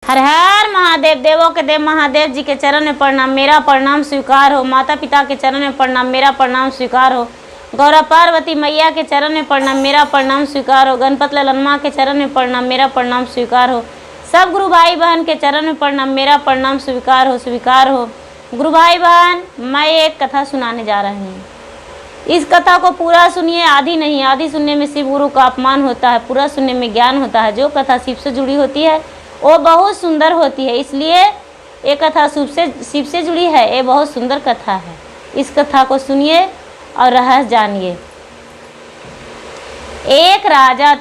हर हर महादेव। देवों के देव महादेव जी के चरण में प्रणाम, मेरा प्रणाम स्वीकार हो। माता पिता के चरण में प्रणाम, मेरा प्रणाम स्वीकार हो। गौरा पार्वती मैया के चरण में प्रणाम, मेरा प्रणाम स्वीकार हो। गणपत ललनमा के चरण में प्रणाम, मेरा प्रणाम स्वीकार हो। सब गुरु भाई बहन के चरण में प्रणाम, मेरा प्रणाम स्वीकार हो, स्वीकार हो। गुरु भाई बहन, मैं एक कथा सुनाने जा रही हूँ। इस कथा को पूरा सुनिए, आधी नहीं। आधी सुनने में शिव गुरु का अपमान होता है, पूरा सुनने में ज्ञान होता है। जो कथा शिव से जुड़ी होती है वो बहुत सुंदर होती है, इसलिए ये कथा शिव से जुड़ी है। ये बहुत सुंदर कथा है। इस कथा को सुनिए और रहस्य जानिए। एक राजा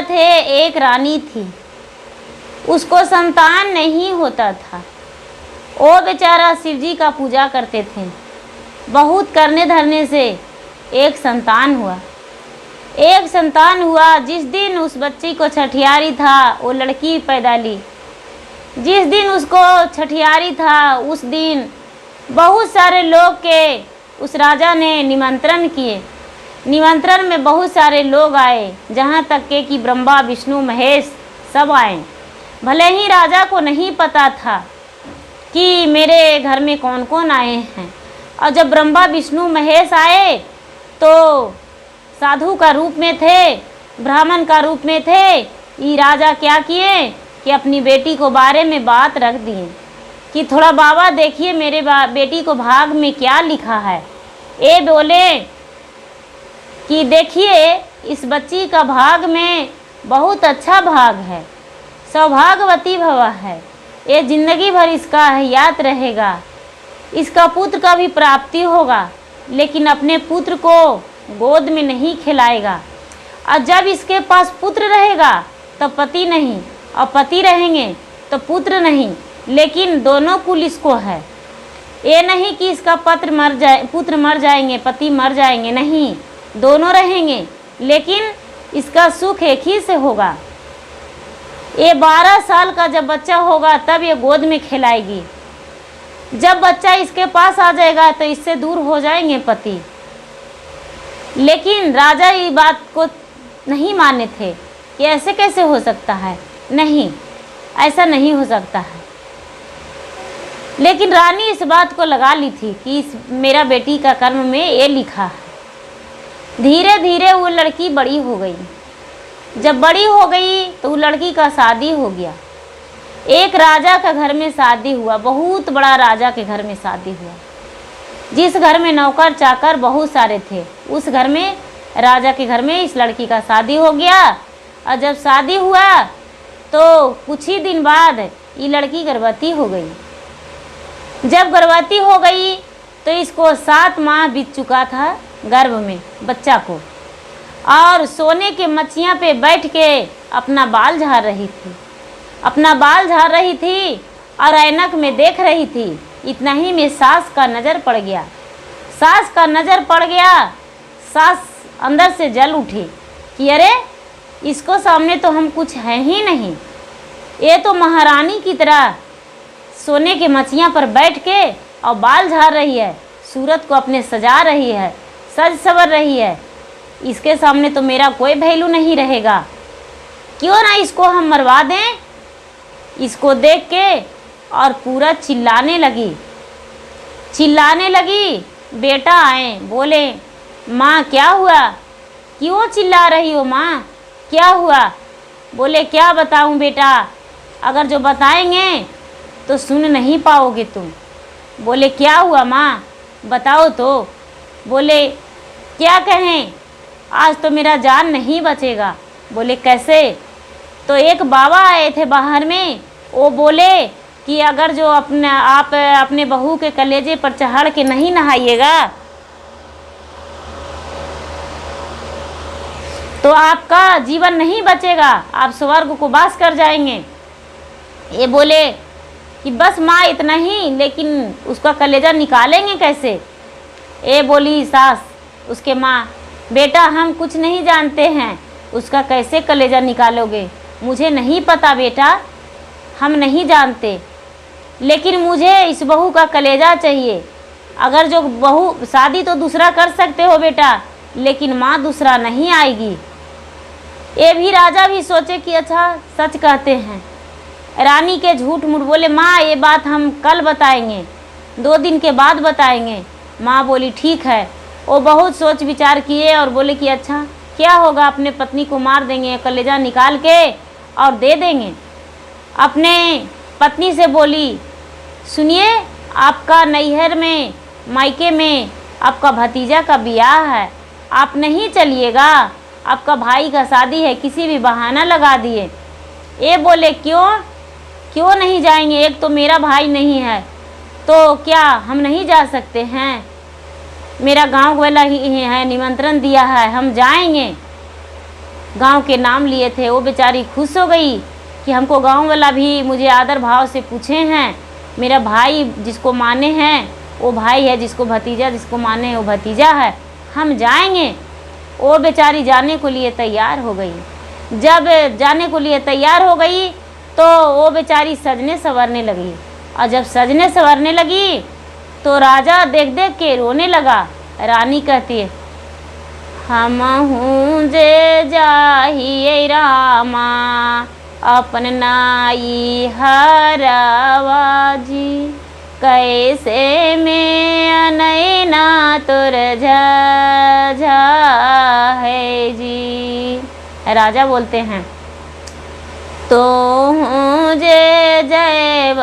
थे, एक रानी थी। उसको संतान नहीं होता था। वो बेचारा शिव जी का पूजा करते थे। बहुत करने धरने से एक संतान हुआ। जिस दिन उस बच्ची को छठियारी था, वो लड़की पैदा ली। जिस दिन उसको छठियारी था, उस दिन बहुत सारे लोग के उस राजा ने निमंत्रण किए। निमंत्रण में बहुत सारे लोग आए, जहाँ तक के कि ब्रह्मा विष्णु महेश सब आए। भले ही राजा को नहीं पता था कि मेरे घर में कौन कौन आए हैं। और जब ब्रह्मा विष्णु महेश आए तो साधु का रूप में थे, ब्राह्मण का रूप में थे। ये राजा क्या किए कि अपनी बेटी को बारे में बात रख दिए कि थोड़ा बाबा देखिए मेरे बेटी को भाग में क्या लिखा है। ये बोले कि देखिए इस बच्ची का भाग में बहुत अच्छा भाग है, सौभाग्यवती भव है। ये जिंदगी भर इसका याद रहेगा। इसका पुत्र का भी प्राप्ति होगा, लेकिन अपने पुत्र को गोद में नहीं खिलाएगा। और जब इसके पास पुत्र रहेगा तब पति नहीं, और पति रहेंगे तो पुत्र नहीं, लेकिन दोनों कुल इसको है। ये नहीं कि इसका पुत्र मर जाएंगे, पति मर जाएंगे, नहीं, दोनों रहेंगे, लेकिन इसका सुख एक ही से होगा। ये 12 साल का जब बच्चा होगा तब ये गोद में खिलाएगी। जब बच्चा इसके पास आ जाएगा तो इससे दूर हो जाएंगे पति। लेकिन राजा ये बात को नहीं माने थे कि ऐसे कैसे हो सकता है, नहीं, ऐसा नहीं हो सकता है। लेकिन रानी इस बात को लगा ली थी कि मेरा बेटी का कर्म में ये लिखा है। धीरे धीरे वो लड़की बड़ी हो गई। जब बड़ी हो गई तो वो लड़की का शादी हो गया। एक राजा का घर में शादी हुआ, बहुत बड़ा राजा के घर में शादी हुआ। जिस घर में नौकर चाकर बहुत सारे थे, उस घर में, राजा के घर में इस लड़की का शादी हो गया। और जब शादी हुआ तो कुछ ही दिन बाद ये लड़की गर्भवती हो गई। जब गर्भवती हो गई तो इसको 7 माह बीत चुका था गर्भ में बच्चा को, और सोने के मच्छियाँ पे बैठ के अपना बाल झाड़ रही थी और ऐनक में देख रही थी। इतना ही में सास का नज़र पड़ गया। सास अंदर से जल उठी कि अरे, इसको सामने तो हम कुछ है ही नहीं। ये तो महारानी की तरह सोने के मच्छियाँ पर बैठ के और बाल झाड़ रही है, सूरत को अपने सजा रही है, सज सवर रही है। इसके सामने तो मेरा कोई वैल्यू नहीं रहेगा। क्यों ना इसको हम मरवा दें। इसको देख के और पूरा चिल्लाने लगी। बेटा आए, बोले, माँ क्या हुआ, क्यों चिल्ला रही हो माँ, क्या हुआ। बोले, क्या बताऊँ बेटा, अगर जो बताएंगे तो सुन नहीं पाओगे तुम। बोले, क्या हुआ माँ, बताओ तो। बोले, क्या कहें, आज तो मेरा जान नहीं बचेगा। बोले, कैसे। तो एक बाबा आए थे बाहर में, वो बोले कि अगर जो आप अपने बहू के कलेजे पर चढ़ के नहीं नहाइएगा तो आपका जीवन नहीं बचेगा, आप स्वर्ग को वास कर जाएंगे। ये बोले कि बस माँ इतना ही, लेकिन उसका कलेजा निकालेंगे कैसे। ये बोली सास उसके माँ, बेटा हम कुछ नहीं जानते हैं, उसका कैसे कलेजा निकालोगे। मुझे नहीं पता बेटा, हम नहीं जानते, लेकिन मुझे इस बहू का कलेजा चाहिए। अगर जो बहू, शादी तो दूसरा कर सकते हो बेटा, लेकिन माँ दूसरा नहीं आएगी। ये भी राजा भी सोचे कि अच्छा सच कहते हैं। रानी के झूठ मूठ बोले, माँ ये बात हम कल बताएंगे, 2 दिन के बाद बताएंगे। माँ बोली ठीक है। वो बहुत सोच विचार किए और बोले कि अच्छा क्या होगा, अपने पत्नी को मार देंगे, कलेजा निकाल के और दे देंगे। अपने पत्नी से बोली, सुनिए आपका नैहर में मायके में आपका भतीजा का ब्याह है, आप नहीं चलिएगा, आपका भाई का शादी है, किसी भी बहाना लगा दिए। ये बोले क्यों नहीं जाएंगे, एक तो मेरा भाई नहीं है, तो क्या हम नहीं जा सकते हैं, मेरा गांव वाला ही है, निमंत्रण दिया है, हम जाएंगे। गांव के नाम लिए थे। वो बेचारी खुश हो गई कि हमको गांव वाला भी मुझे आदर भाव से पूछे हैं, मेरा भाई जिसको माने हैं वो भाई है, जिसको भतीजा जिसको माने हैं वो भतीजा है, हम जाएंगे। वो बेचारी जाने को लिए तैयार हो गई। जब जाने को लिए तैयार हो गई तो वो बेचारी सजने संवरने लगी, और जब सजने संवरने लगी तो राजा देख देख के रोने लगा। रानी कहती है, हम हूँ जे जाहिए रामा अपन नाई हरवा जी, कैसे में नैना तुर झा है जी। राजा बोलते हैं, तो हूँ जे जय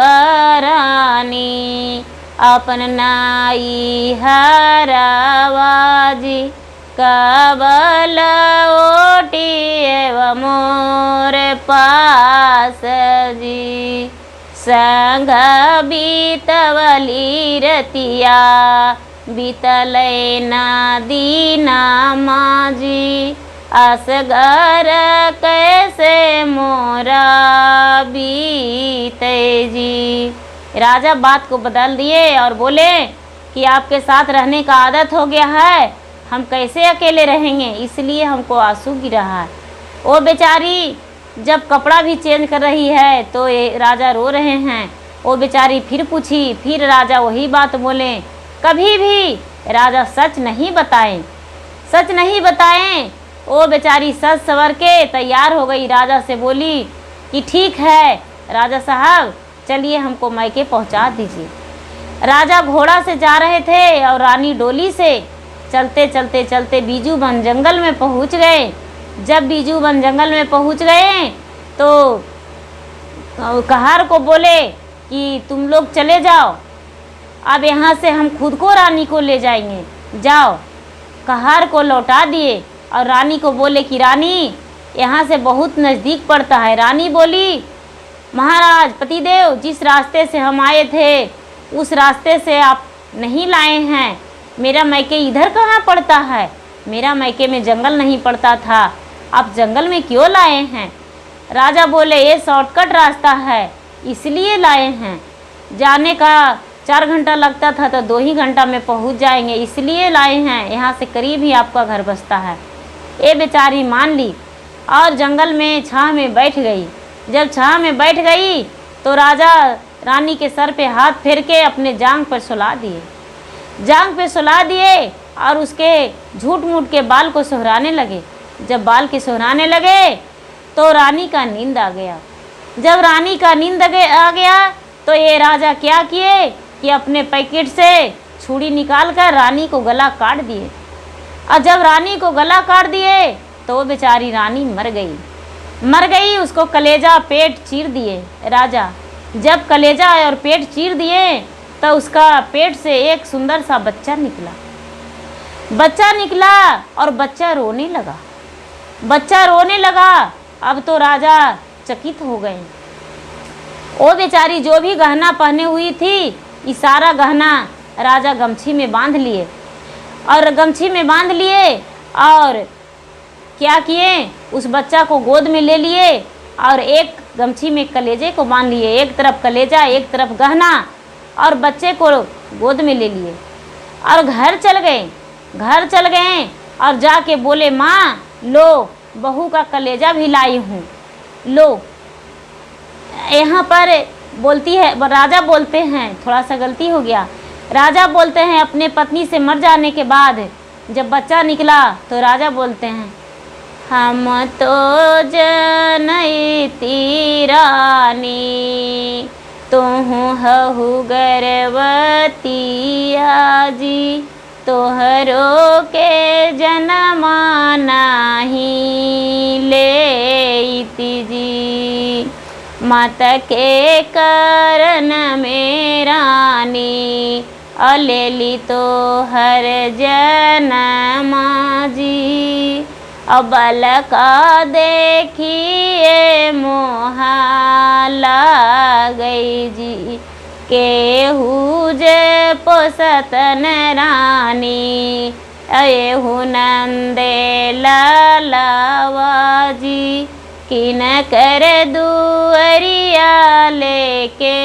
रानी अपन नाई हरवा जी, कबल ओटी मोर पास जी, संग बीतवली रतिया बीतल ना दीना माजी, असगर कैसे मोरा बीते जी। राजा बात को बदल दिए और बोले कि आपके साथ रहने का आदत हो गया है, हम कैसे अकेले रहेंगे, इसलिए हमको आंसू गिरा है। वो बेचारी जब कपड़ा भी चेंज कर रही है तो ये राजा रो रहे हैं। वो बेचारी फिर पूछी, फिर राजा वही बात बोले। कभी भी राजा सच नहीं बताएं। वो बेचारी सच सवर के तैयार हो गई, राजा से बोली कि ठीक है राजा साहब, चलिए हमको मायके पहुंचा दीजिए। राजा घोड़ा से जा रहे थे और रानी डोली से। चलते चलते चलते बीजूबन जंगल में पहुंच गए। जब बीजूबन जंगल में पहुंच गए तो कहार को बोले कि तुम लोग चले जाओ, अब यहाँ से हम खुद को रानी को ले जाएंगे, जाओ। कहार को लौटा दिए और रानी को बोले कि रानी यहाँ से बहुत नज़दीक पड़ता है। रानी बोली, महाराज पतिदेव, जिस रास्ते से हम आए थे उस रास्ते से आप नहीं लाए हैं, मेरा मायके इधर कहाँ पड़ता है, मेरा मायके में जंगल नहीं पड़ता था, आप जंगल में क्यों लाए हैं। राजा बोले, ये शॉर्टकट रास्ता है इसलिए लाए हैं, जाने का 4 घंटा लगता था तो 2 ही घंटा में पहुंच जाएंगे, इसलिए लाए हैं, यहाँ से करीब ही आपका घर बसता है। ये बेचारी मान ली और जंगल में छाँव में बैठ गई। जब छाँव में बैठ गई तो राजा रानी के सर पे हाथ फेर के अपने जांग पर सुला दिए और उसके झूठ मूठ के बाल को सोहराने लगे। जब बाल के सोहराने लगे तो रानी का नींद आ गया। जब रानी का नींद आ गया तो ये राजा क्या किए कि अपने पैकेट से छुरी निकाल कर रानी को गला काट दिए। और जब रानी को गला काट दिए तो वो बेचारी रानी मर गई। उसको कलेजा पेट चीर दिए राजा। जब कलेजा और पेट चीर दिए तो उसका पेट से एक सुंदर सा बच्चा निकला और बच्चा रोने लगा। अब तो राजा चकित हो गए। वो बेचारी जो भी गहना पहने हुई थी, ये सारा गहना राजा गमछी में बांध लिए और क्या किए, उस बच्चा को गोद में ले लिए और एक गमछी में कलेजे को बांध लिए, एक तरफ कलेजा एक तरफ गहना, और बच्चे को गोद में ले लिए और घर चल गए और जाके बोले, माँ लो बहू का कलेजा भी लाई हूँ, लो। यहाँ पर बोलती है, राजा बोलते हैं, थोड़ा सा गलती हो गया, राजा बोलते हैं अपने पत्नी से मर जाने के बाद जब बच्चा निकला तो राजा बोलते हैं, हम तो जनैती रानी तुहु हहु गर्भवतिया जी, तोहरो के जनमा नाही लेती जी। मत के करन में रानी अलेली तो हर जनमा जी। अबल का देखिए मोहा गई जी, केहू जे पोसतन रानी अयहु नंदे लालावा जी। किन कर दुअरिया लेके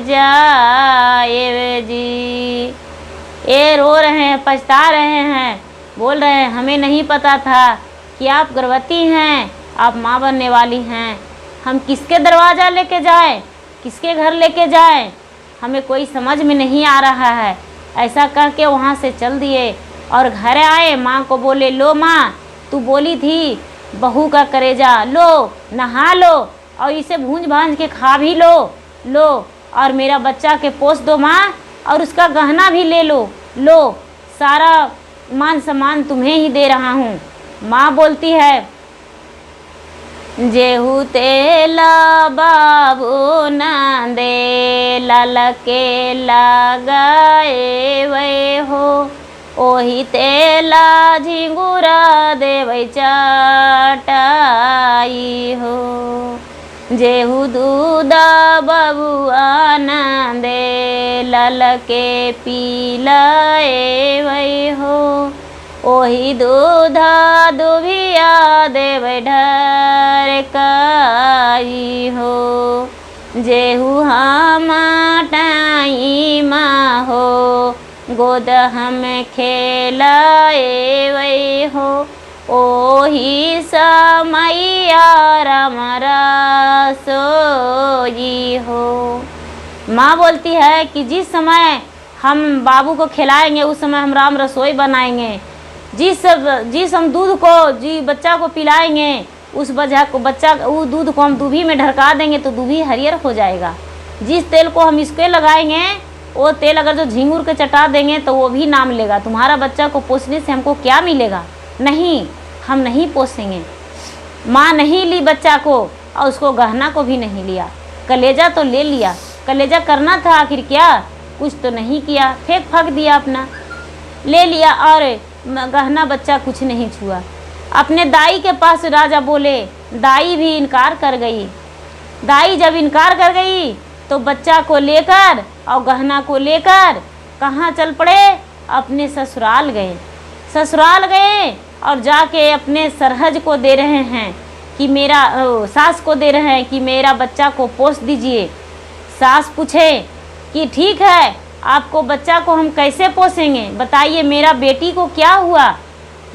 जाए जी। ये रो रहे हैं, पछता रहे हैं, बोल रहे हैं हमें नहीं पता था कि आप गर्भवती हैं, आप माँ बनने वाली हैं। हम किसके दरवाज़ा लेके जाएं, किसके घर लेके जाएं, हमें कोई समझ में नहीं आ रहा है। ऐसा कह के वहाँ से चल दिए और घर आए। माँ को बोले, लो माँ, तू बोली थी बहू का करेजा, लो नहा लो और इसे भूंज भांज के खा भी लो और मेरा बच्चा के पोस दो माँ, और उसका गहना भी ले लो, सारा मान सम्मान तुम्हें ही दे रहा हूँ। माँ बोलती है, जेहू तेला बाबू न दे लाल के लगाए वे हो, ओही तेला झिंगुरा देवै चटाई हो। जेहू दूधा बबुआ न दे लाल के पीलाए वे हो, ओही दूधा दुभिया देवै ढरकाई हो। जेहू हम टाइम हो, गोद हम खेलाए वे हो, ओही समैया रामरा सोई हो। माँ बोलती है कि जिस समय हम बाबू को खिलाएंगे उस समय हम राम रसोई बनाएंगे। जिस हम दूध को जी बच्चा को पिलाएंगे उस वो दूध को हम दूभी में ढरका देंगे तो दूभी हरियर हो जाएगा। जिस तेल को हम इसके लगाएंगे वो तेल अगर जो झिंगुर के चटा देंगे तो वो भी नाम लेगा। तुम्हारा बच्चा को पोसने से हमको क्या मिलेगा? नहीं, हम नहीं पोसेंगे। माँ नहीं ली बच्चा को और उसको गहना को भी नहीं लिया। कलेजा तो ले लिया, कलेजा करना था आखिर क्या, कुछ तो नहीं किया, फेंक फाक दिया अपना, ले लिया और गहना बच्चा कुछ नहीं छुआ। अपने दाई के पास राजा बोले, दाई भी इनकार कर गई। दाई जब इनकार कर गई तो बच्चा को लेकर और गहना को लेकर कहाँ चल पड़े? अपने ससुराल गए। ससुराल गए और जाके अपने सरहज को दे रहे हैं कि मेरा सास को दे रहे हैं कि मेरा बच्चा को पोस दीजिए। सास पूछे कि ठीक है, आपको बच्चा को हम कैसे पोसेंगे, बताइए मेरा बेटी को क्या हुआ,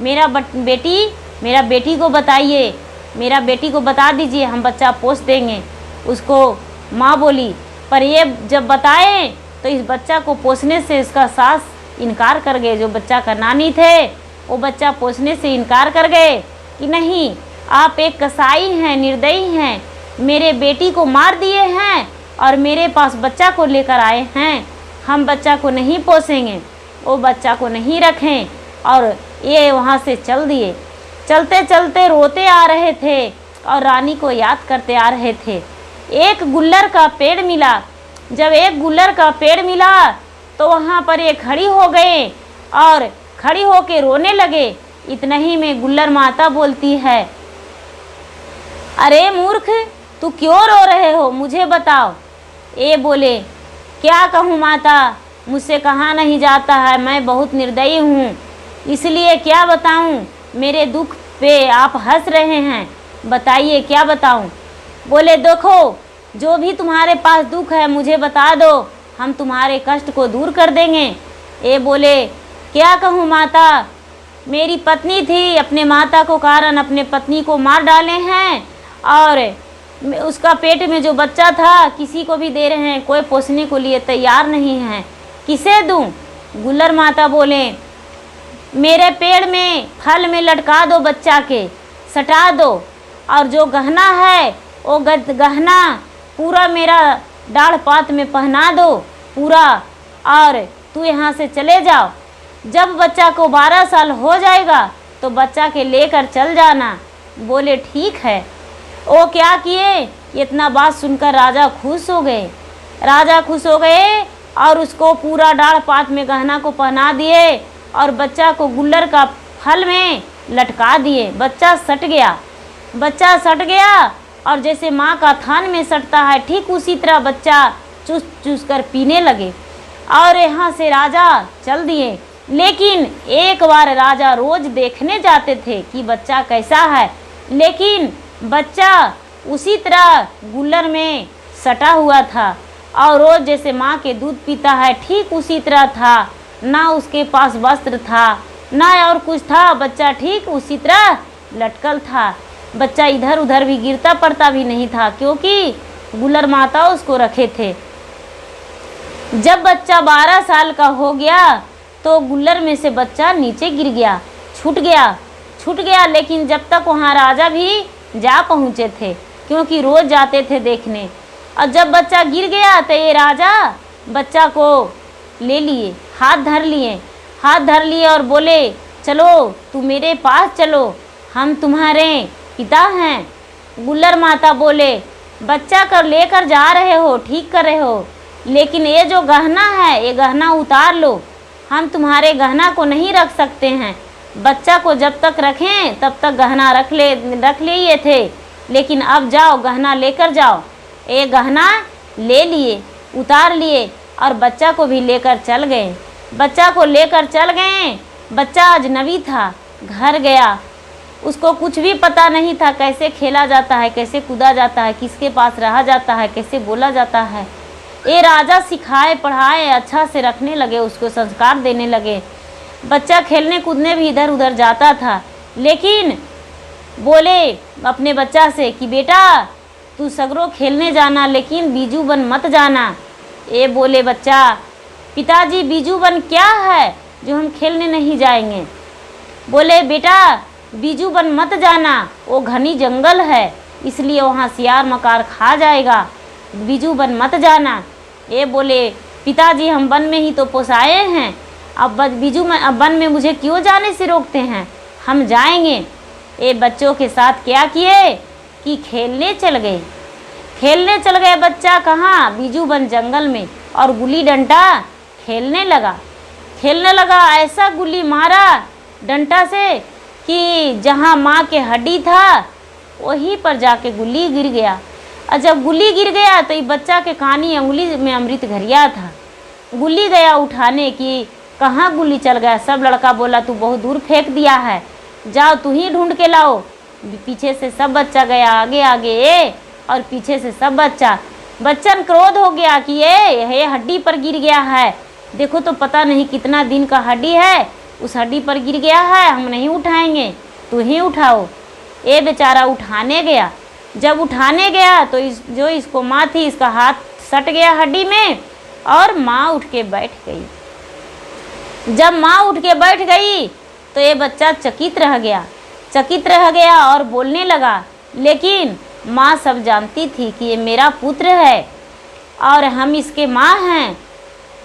मेरा बेटी को बताइए, मेरा बेटी को बता दीजिए, हम बच्चा पोस देंगे। उसको माँ बोली, पर ये जब बताएं तो इस बच्चा को पोसने से इसका सास इनकार कर गए। जो बच्चा का नानी थे वो बच्चा पोसने से इनकार कर गए कि नहीं, आप एक कसाई हैं, निर्दयी हैं, मेरे बेटी को मार दिए हैं और मेरे पास बच्चा को लेकर आए हैं, हम बच्चा को नहीं पोसेंगे। वो बच्चा को नहीं रखें और ये वहाँ से चल दिए। चलते चलते रोते आ रहे थे और रानी को याद करते आ रहे थे। एक गुल्लर का पेड़ मिला। जब एक गुल्लर का पेड़ मिला तो वहाँ पर ये खड़ी हो गए और खड़ी होके रोने लगे। इतना ही में गुल्लर माता बोलती है, अरे मूर्ख, तू क्यों रो रहे हो, मुझे बताओ। ये बोले, क्या कहूँ माता, मुझसे कहा नहीं जाता है, मैं बहुत निर्दयी हूँ, इसलिए क्या बताऊँ, मेरे दुख पे आप हंस रहे हैं, बताइए क्या बताऊँ। बोले, देखो, जो भी तुम्हारे पास दुख है मुझे बता दो, हम तुम्हारे कष्ट को दूर कर देंगे। ये बोले, क्या कहूँ माता, मेरी पत्नी थी, अपने माता को कारण अपने पत्नी को मार डाले हैं और उसका पेट में जो बच्चा था किसी को भी दे रहे हैं, कोई पोसने को लिए तैयार नहीं है, किसे दूं। गुल्लर माता बोले, मेरे पेड़ में फल में लटका दो बच्चा के, सटा दो, और जो गहना है वो गहना पूरा मेरा डाढ़ पात में पहना दो पूरा, और तू यहाँ से चले जाओ। जब बच्चा को 12 साल हो जाएगा तो बच्चा के लेकर चल जाना। बोले ठीक है। वो क्या किए, इतना बात सुनकर राजा खुश हो गए। राजा खुश हो गए और उसको पूरा डाढ़ पात में गहना को पहना दिए और बच्चा को गुल्लर का फल में लटका दिए। बच्चा सट गया। बच्चा सट गया और जैसे माँ का थान में सटता है ठीक उसी तरह बच्चा चूस चूस कर पीने लगे। और यहाँ से राजा चल दिए। लेकिन एक बार राजा रोज देखने जाते थे कि बच्चा कैसा है, लेकिन बच्चा उसी तरह गुल्लर में सटा हुआ था और रोज जैसे माँ के दूध पीता है ठीक उसी तरह था। ना उसके पास वस्त्र था ना और कुछ था, बच्चा ठीक उसी तरह लटकल था। बच्चा इधर उधर भी गिरता पड़ता भी नहीं था क्योंकि गुल्लर माता उसको रखे थे। जब बच्चा 12 साल का हो गया तो गुल्लर में से बच्चा नीचे गिर गया, छूट गया। लेकिन जब तक वहाँ राजा भी जा पहुँचे थे क्योंकि रोज जाते थे देखने। और जब बच्चा गिर गया तो ये राजा बच्चा को ले लिए, हाथ धर लिए और बोले चलो तू मेरे पास चलो, हम तुम्हारे पिता हैं। गुल्लर माता बोले बच्चा कर लेकर जा रहे हो, ठीक कर रहे हो, लेकिन ये जो गहना है ये गहना उतार लो, हम तुम्हारे गहना को नहीं रख सकते हैं। बच्चा को जब तक रखें तब तक गहना रख लिए थे, लेकिन अब जाओ गहना लेकर जाओ। ये गहना ले लिए, उतार लिए और बच्चा को भी लेकर चल गए। बच्चा को लेकर चल गए। बच्चा अजनबी था, घर गया, उसको कुछ भी पता नहीं था कैसे खेला जाता है, कैसे कूदा जाता है, किसके पास रहा जाता है, कैसे बोला जाता है। ये राजा सिखाए पढ़ाए अच्छा से रखने लगे, उसको संस्कार देने लगे। बच्चा खेलने कूदने भी इधर उधर जाता था, लेकिन बोले अपने बच्चा से कि बेटा तू सगरो खेलने जाना लेकिन बीजू बन मत जाना। ये बोले बच्चा पिताजी बीजू बन क्या है जो हम खेलने नहीं जाएंगे। बोले बेटा बीजू बन मत जाना, वो घनी जंगल है इसलिए वहाँ सियार मकार खा जाएगा, बीजू बन मत जाना। ये बोले पिताजी हम वन में ही तो पोसाए हैं, अब वन में मुझे क्यों जाने से रोकते हैं, हम जाएंगे। ये बच्चों के साथ क्या किए कि खेलने चल गए। बच्चा कहाँ, बीजू बन जंगल में, और गुल्ली डंडा खेलने लगा। ऐसा गुल्ली मारा डंडा से कि जहाँ माँ के हड्डी था वहीं पर जाके गुल्ली गिर गया। और जब गुल्ली गिर गया तो ये बच्चा के कानी उंगली में अमृत घरिया था। गुल्ली गया उठाने की, कहाँ गुल्ली चल गया। सब लड़का बोला तू बहुत दूर फेंक दिया है, जाओ तू ही ढूंढ के लाओ। पीछे से सब बच्चा गया, आगे और पीछे से सब बच्चन क्रोध हो गया कि ये हड्डी पर गिर गया है, देखो तो पता नहीं कितना दिन का हड्डी है, उस हड्डी पर गिर गया है, हम नहीं उठाएंगे, तू ही उठाओ। ये बेचारा उठाने गया। जब उठाने गया तो जो इसको माँ थी इसका हाथ सट गया हड्डी में और माँ उठ के बैठ गई। जब माँ उठ के बैठ गई तो ये बच्चा चकित रह गया और बोलने लगा। लेकिन माँ सब जानती थी कि ये मेरा पुत्र है और हम इसके माँ हैं।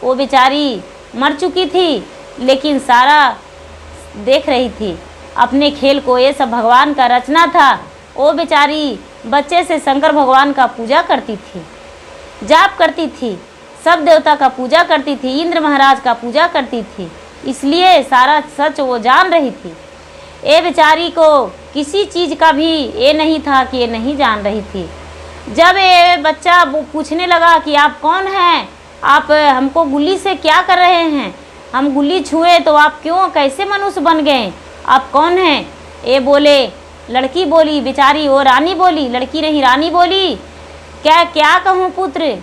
वो बेचारी मर चुकी थी लेकिन सारा देख रही थी अपने खेल को, ये सब भगवान का रचना था। वो बेचारी बच्चे से शंकर भगवान का पूजा करती थी, जाप करती थी, सब देवता का पूजा करती थी, इंद्र महाराज का पूजा करती थी, इसलिए सारा सच वो जान रही थी। ये बेचारी को किसी चीज़ का भी ये नहीं था कि ये नहीं जान रही थी। जब ये बच्चा पूछने लगा कि आप कौन हैं, आप हमको गुल्ली से क्या कर रहे हैं, हम गुल्ली छुए तो आप क्यों कैसे मनुष्य बन गए, आप कौन हैं। ये बोले, लड़की बोली बेचारी, वो रानी बोली, लड़की नहीं रानी बोली, क्या कहूँ पुत्र,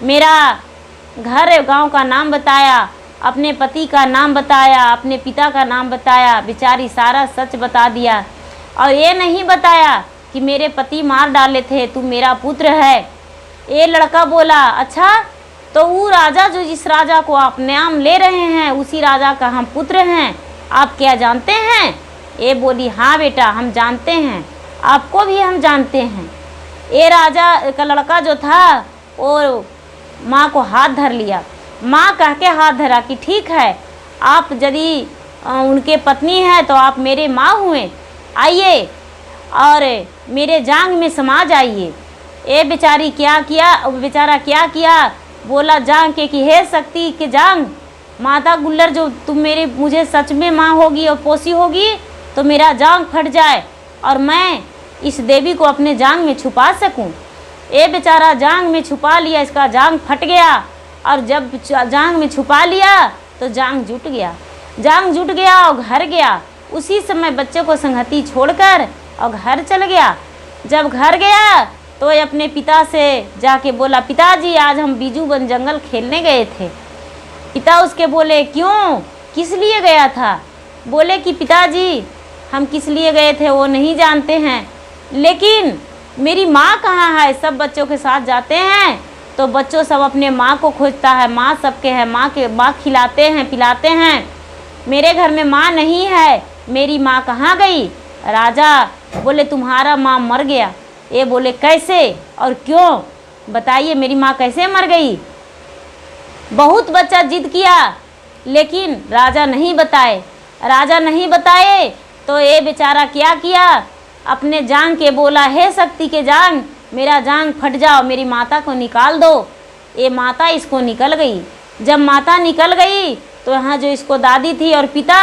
मेरा घर गांव का नाम बताया, अपने पति का नाम बताया, अपने पिता का नाम बताया, बेचारी सारा सच बता दिया। और ये नहीं बताया कि मेरे पति मार डाले थे, तू मेरा पुत्र है। ये लड़का बोला अच्छा तो वो राजा जो जिस राजा को आप नाम ले रहे हैं उसी राजा का हम पुत्र हैं, आप क्या जानते हैं। ये बोली हाँ बेटा हम जानते हैं, आपको भी हम जानते हैं। ये राजा का लड़का जो था वो माँ को हाथ धर लिया। माँ कह के हाथ धरा कि ठीक है, आप यदि उनके पत्नी हैं तो आप मेरे माँ हुए, आइए और मेरे जांग में समा जाइए। ये बेचारी क्या किया, बेचारा क्या किया, बोला जांग के कि हे शक्ति के जांग, माता गुल्लर जो तुम मुझे सच में माँ होगी और पोसी होगी तो मेरा जांग फट जाए और मैं इस देवी को अपने जांग में छुपा सकूं। ये बेचारा जांग में छुपा लिया, इसका जांग फट गया और जब जांग में छुपा लिया तो जांग जुट गया। जांग जुट गया और घर गया। उसी समय बच्चे को संगति छोड़कर और घर चल गया। जब घर गया तो अपने पिता से जाके बोला, पिताजी आज हम बीजू बन जंगल खेलने गए थे। पिता उसके बोले क्यों, किस लिए गया था? बोले कि पिताजी हम किस लिए गए थे वो नहीं जानते हैं, लेकिन मेरी माँ कहाँ है? सब बच्चों के साथ जाते हैं तो बच्चों सब अपने माँ को खोजता है, माँ सबके है, माँ खिलाते हैं पिलाते हैं, मेरे घर में माँ नहीं है, मेरी माँ कहाँ गई? राजा बोले तुम्हारा माँ मर गया। ये बोले कैसे और क्यों, बताइए मेरी माँ कैसे मर गई? बहुत बच्चा जिद किया लेकिन राजा नहीं बताए। राजा नहीं बताए तो ये बेचारा क्या किया, अपने जांग के बोला हे शक्ति के जांग, मेरा जांग फट जाओ, मेरी माता को निकाल दो। ये माता इसको निकल गई। जब माता निकल गई तो यहाँ जो इसको दादी थी और पिता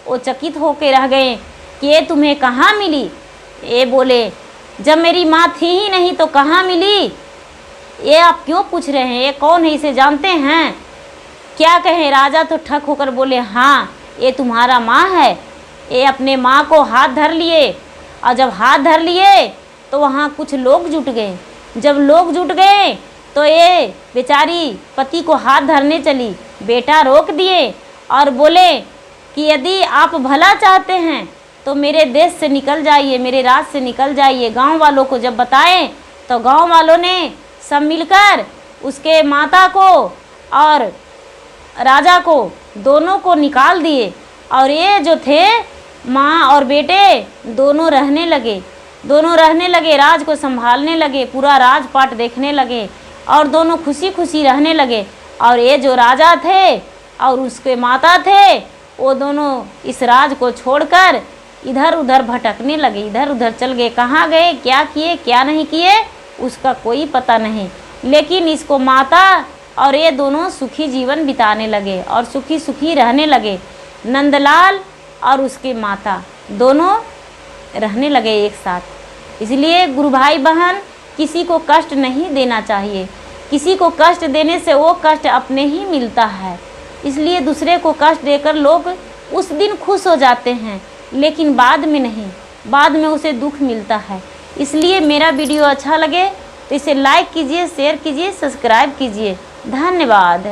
वो चकित होके रह गए कि ये तुम्हें कहाँ मिली? ये बोले जब मेरी माँ थी ही नहीं तो कहाँ मिली? ये आप क्यों पूछ रहे हैं, ये कौन है, इसे जानते हैं? क्या कहें? राजा तो ठक होकर बोले हाँ ये तुम्हारा माँ है। ये अपने माँ को हाथ धर लिए और जब हाथ धर लिए तो वहाँ कुछ लोग जुट गए। जब लोग जुट गए तो ये बेचारी पति को हाथ धरने चली। बेटा रोक दिए और बोले कि यदि आप भला चाहते हैं तो मेरे देश से निकल जाइए, मेरे राज से निकल जाइए। गांव वालों को जब बताएं तो गांव वालों ने सब मिलकर उसके माता को और राजा को दोनों को निकाल दिए और ये जो थे माँ और बेटे दोनों रहने लगे, राज को संभालने लगे, पूरा राजपाट देखने लगे और दोनों खुशी खुशी रहने लगे। और ये जो राजा थे और उसके माता थे वो दोनों इस राज को छोड़कर इधर उधर भटकने लगे, इधर उधर चल गए। कहाँ गए, क्या किए क्या नहीं किए उसका कोई पता नहीं, लेकिन इसको माता और ये दोनों सुखी जीवन बिताने लगे और सुखी सुखी रहने लगे। नंदलाल और उसके माता दोनों रहने लगे एक साथ। इसलिए गुरु भाई बहन किसी को कष्ट नहीं देना चाहिए। किसी को कष्ट देने से वो कष्ट अपने ही मिलता है। इसलिए दूसरे को कष्ट देकर लोग उस दिन खुश हो जाते हैं लेकिन बाद में नहीं, बाद में उसे दुख मिलता है। इसलिए मेरा वीडियो अच्छा लगे तो इसे लाइक कीजिए, शेयर कीजिए, सब्सक्राइब कीजिए। धन्यवाद।